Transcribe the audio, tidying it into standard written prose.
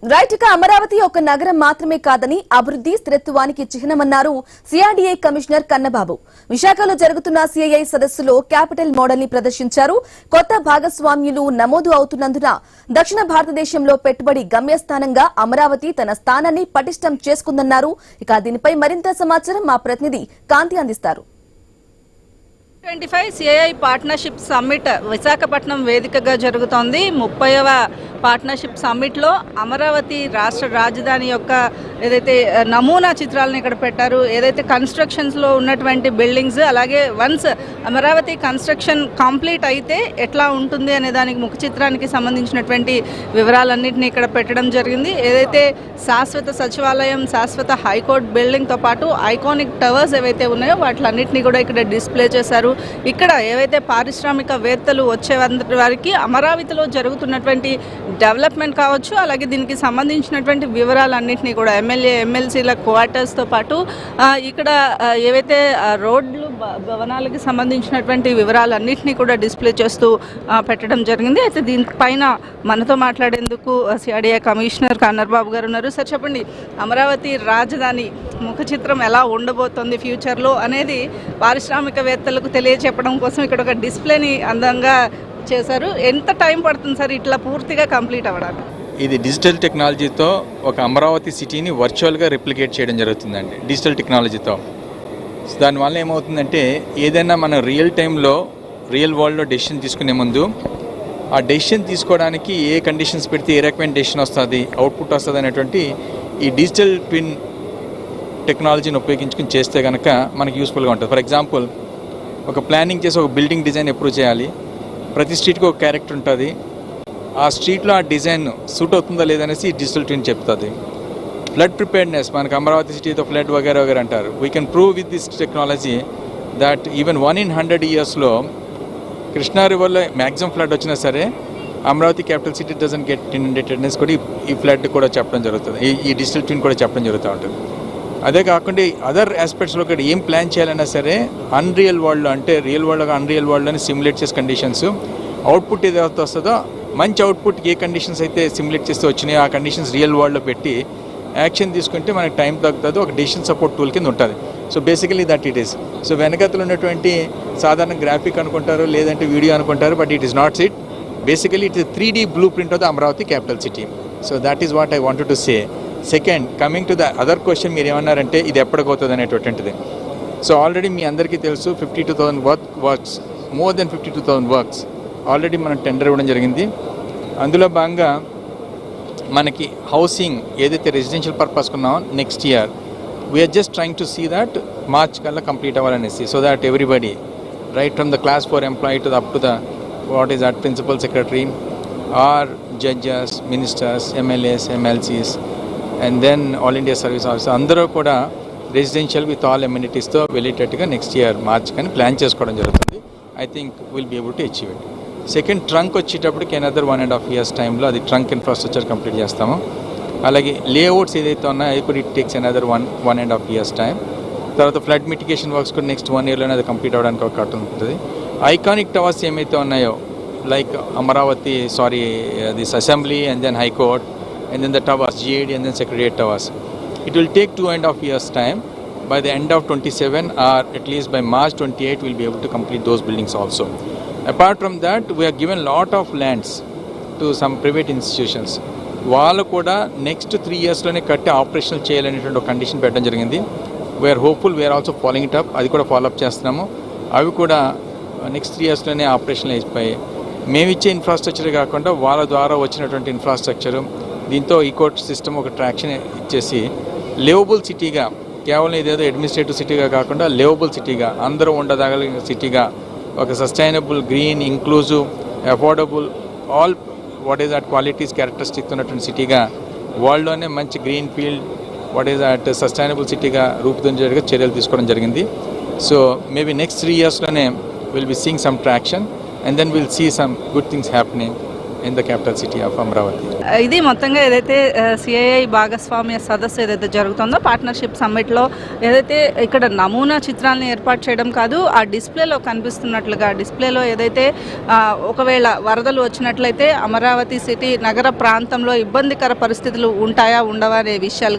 Right గా అమరావతి ఒక నగరం మాత్రమే కాదని అభివృద్ధి స్థిరత్వానికి చిహ్నమన్నారు సిఆర్డీఏ కమిషనర్ కన్నబాబు. విశాఖలో జరుగుతున్న సిఐఐ సదస్సులో క్యాపిటల్ మోడల్ ని ప్రదర్శించారు. కొత్త భాగస్వామ్యులు నమోదు అవుతున్నందున దక్షిణ భారతదేశంలో పెట్టుబడి గమ్యస్థానంగా అమరావతి తన స్థానాన్ని పటిష్టం చేసుకుందన్నారు. ఇక దీనిపై మరింత సమాచారం మా ప్రతినిధి కాంతి అందిస్తారు. 25 సిఐఐ పార్ట్నర్షిప్ సమ్మిట్ విశాఖపట్నం వేదికగా జరుగుతోంది. 30వ పార్ట్నర్షిప్ సమ్మిట్లో అమరావతి రాష్ట్ర రాజధాని యొక్క ఏదైతే నమూనా చిత్రాలను ఇక్కడ పెట్టారు, ఏదైతే కన్స్ట్రక్షన్స్లో ఉన్నటువంటి బిల్డింగ్స్, అలాగే వన్స్ అమరావతి కన్స్ట్రక్షన్ కంప్లీట్ అయితే ఎట్లా ఉంటుంది అనే దానికి ముఖ చిత్రానికి సంబంధించినటువంటి వివరాలన్నింటినీ ఇక్కడ పెట్టడం జరిగింది. ఏదైతే శాశ్వత సచివాలయం, శాశ్వత హైకోర్టు బిల్డింగ్తో పాటు ఐకానిక్ టవర్స్ ఏవైతే ఉన్నాయో వాటిలన్నింటినీ కూడా ఇక్కడ డిస్ప్లే చేశారు. ఇక్కడ ఏవైతే పారిశ్రామికవేత్తలు వచ్చే వారికి అమరావతిలో జరుగుతున్నటువంటి డెవలప్మెంట్ కావచ్చు, అలాగే దీనికి సంబంధించినటువంటి వివరాలన్నింటినీ కూడా ఎమ్మెల్యే ఎమ్మెల్సీల క్వార్టర్స్తో పాటు ఇక్కడ ఏవైతే రోడ్లు భవనాలకి సంబంధించినటువంటి వివరాలన్నింటినీ కూడా డిస్ప్లే చేస్తూ పెట్టడం జరిగింది. అయితే దీనిపైన మనతో మాట్లాడేందుకు సిఆర్డీఏ కమిషనర్ కన్నబాబు గారు ఉన్నారు. సార్ చెప్పండి, అమరావతి రాజధాని ముఖ చిత్రం ఎలా ఉండబోతోంది ఫ్యూచర్లో అనేది పారిశ్రామికవేత్తలకు తెలియచెప్పడం కోసం ఇక్కడ ఒక డిస్ప్లేని అందంగా చేశారు. ఎంత టైం పడుతుంది సార్ ఇట్లా పూర్తిగా కంప్లీట్ అవ్వడానికి? ఇది డిజిటల్ టెక్నాలజీతో ఒక అమరావతి సిటీని వర్చువల్గా రిప్లికేట్ చేయడం జరుగుతుందండి డిజిటల్ టెక్నాలజీతో. దానివల్ల ఏమవుతుందంటే ఏదైనా మనం రియల్ టైంలో రియల్ వరల్డ్లో డెసిషన్ తీసుకునే ముందు ఆ డెసిషన్ తీసుకోవడానికి ఏ కండిషన్స్ పెడితే ఏ రకమైన డెసిషన్ వస్తుంది, అవుట్పుట్ వస్తుంది అనేటువంటి ఈ డిజిటల్ ట్విన్ టెక్నాలజీని ఉపయోగించుకుని చేస్తే కనుక మనకి యూస్ఫుల్గా ఉంటుంది. ఫర్ ఎగ్జాంపుల్, ఒక ప్లానింగ్ చేసి ఒక బిల్డింగ్ డిజైన్ ఎప్పుడు చేయాలి, ప్రతి స్ట్రీట్కి ఒక క్యారెక్టర్ ఉంటుంది, ఆ స్ట్రీట్లో ఆ డిజైన్ సూట్ అవుతుందా లేదనేసి డిజిటల్ ట్విన్ చెప్తుంది. ఫ్లడ్ ప్రిపేర్డ్నెస్, మనకు అమరావతి సిటీతో ఫ్లడ్ వగేరా వగేరా అంటారు. We can prove with this technology that even 1 in 100 yearsలో కృష్ణా రివర్లో మ్యాక్సిమం ఫ్లడ్ వచ్చినా సరే Amaravati capital city doesn't get inundated అనేసి కూడా ఈ ఫ్లడ్ కూడా చెప్పడం జరుగుతుంది, ఈ డిజిటల్ ట్విన్ కూడా చెప్పడం జరుగుతూ ఉంటుంది. అదే కాకుండా అదర్ ఆస్పెక్ట్స్లో కూడా ఏం ప్లాన్ చేయాలన్నా సరే అన్రియల్ వరల్డ్లో, అంటే రియల్ వరల్డ్గా అన్రియల్ వరల్డ్లోని సిమ్యులేట్ చేసే కండిషన్స్, అవుట్పుట్ ఏదైతే వస్తుందో మంచి అవుట్పుట్ ఏ కండిషన్స్ అయితే సిమ్యులేట్ చేస్తే వచ్చినాయో ఆ కండిషన్స్ రియల్ వరల్డ్లో పెట్టి యాక్షన్ తీసుకుంటే మనకి టైం తగ్గుతుంది, ఒక డెసిషన్ సపోర్ట్ టూల్ కింద ఉంటుంది. So basically that it is. So వెనకతలు ఉన్నటువంటి సాధారణ గ్రాఫిక్ అనుకుంటారు, లేదంటే వీడియో అనుకుంటారు, but it is not it. Basically it is 3D blueprint of the Amaravati capital city. So that is what I wanted to say. Second, coming to the other question, మీరు ఏమన్నారంటే ఇది ఎప్పటికవుతుంది అనేటువంటిది. So already మీ అందరికీ తెలుసు 52,000 works, more than 52,000 works already మనం tender ఇవ్వడం జరిగింది. అందులో భాగంగా మనకి హౌసింగ్ ఏదైతే రెసిడెన్షియల్ పర్పస్ ఉన్నామో next year we're just trying to see that March కల్లా కంప్లీట్ అవ్వాలనేసి, so that everybody right from the class 4 employee to up to the what is that principal secretary or judges, ministers, MLAs, MLCs and then all India service officer అందరూ కూడా residential with all ఎమ్యూనిటీస్తో వెళ్ళేటట్టుగా next year March కానీ plan చేసుకోవడం జరుగుతుంది. I think will be able to achieve it. Second, trunk వచ్చేటప్పటికి another 1.5 years టైంలో అది trunk infrastructure complete చేస్తాము. అలాగే లేఅవుట్స్ ఏదైతే ఉన్నాయో అది కూడా it takes another 1.5 years time. తర్వాత ఫ్లడ్ మిటిగేషన్ వర్క్స్ కూడా నెక్స్ట్ 1 yearలోనే అది కంప్లీట్ అవ్వడానికి ఒక ఉంటుంది. ఐకానిక్ టవర్స్ ఏమైతే ఉన్నాయో like Amaravati this assembly and then high court and then the towers, GAD and then Secretariat towers. It will take 2.5 years time. By the end of 27 or at least by March 28 we'll be able to complete those buildings also. Apart from that, we have given lot of lands to some private institutions. వాళ్ళు కూడా next 3 yearsలోనే కట్టి operational చేయాలనేటువంటి ఒక condition పెట్టడం జరిగింది. We are hopeful, we are also following it up, అది కూడా follow up చేస్తున్నాము. అవి కూడా నెక్స్ట్ 3 yearsలోనే ఆపరేషనల్ అయిపోయి మేమిచ్చే ఇన్ఫ్రాస్ట్రక్చర్ కాకుండా వాళ్ళ ద్వారా వచ్చినటువంటి ఇన్ఫ్రాస్ట్రక్చరు, దీంతో ఈకోట్ సిస్టమ్ ఒక ట్రాక్షన్ ఇచ్చేసి లివబుల్ సిటీగా, కేవలం ఇదేదో అడ్మినిస్ట్రేటివ్ సిటీగా కాకుండా లివబుల్ సిటీగా, అందరూ ఉండదగలిగిన సిటీగా, ఒక sustainable, green, inclusive, affordable, all what is that qualities, characteristics ఉన్నటువంటి సిటీగా, వరల్డ్లోనే మంచి greenfield, what is that sustainable సిటీగా రూపుదిద్దేట్టుగా చర్యలు తీసుకోవడం జరిగింది. సో మేబీ నెక్స్ట్ 3 yearsలోనే will be seeing some traction and then will see some good things happening in the capital city of Amaravati. ఇది మొత్తంగా ఏదైతే సిఐఐ భాగస్వామ్య సదస్సు ఏదైతే జరుగుతుందో పార్ట్నర్షిప్ సమ్మిట్లో ఏదైతే ఇక్కడ నమూనా చిత్రాలను ఏర్పాటు చేయడం కాదు, ఆ డిస్ప్లేలో కనిపిస్తున్నట్లుగా డిస్ప్లేలో ఏదైతే ఒకవేళ వరదలు వచ్చినట్లయితే అమరావతి సిటీ నగర ప్రాంతంలో ఇబ్బందికర పరిస్థితులు ఉంటాయా ఉండవా అనే విషయాలు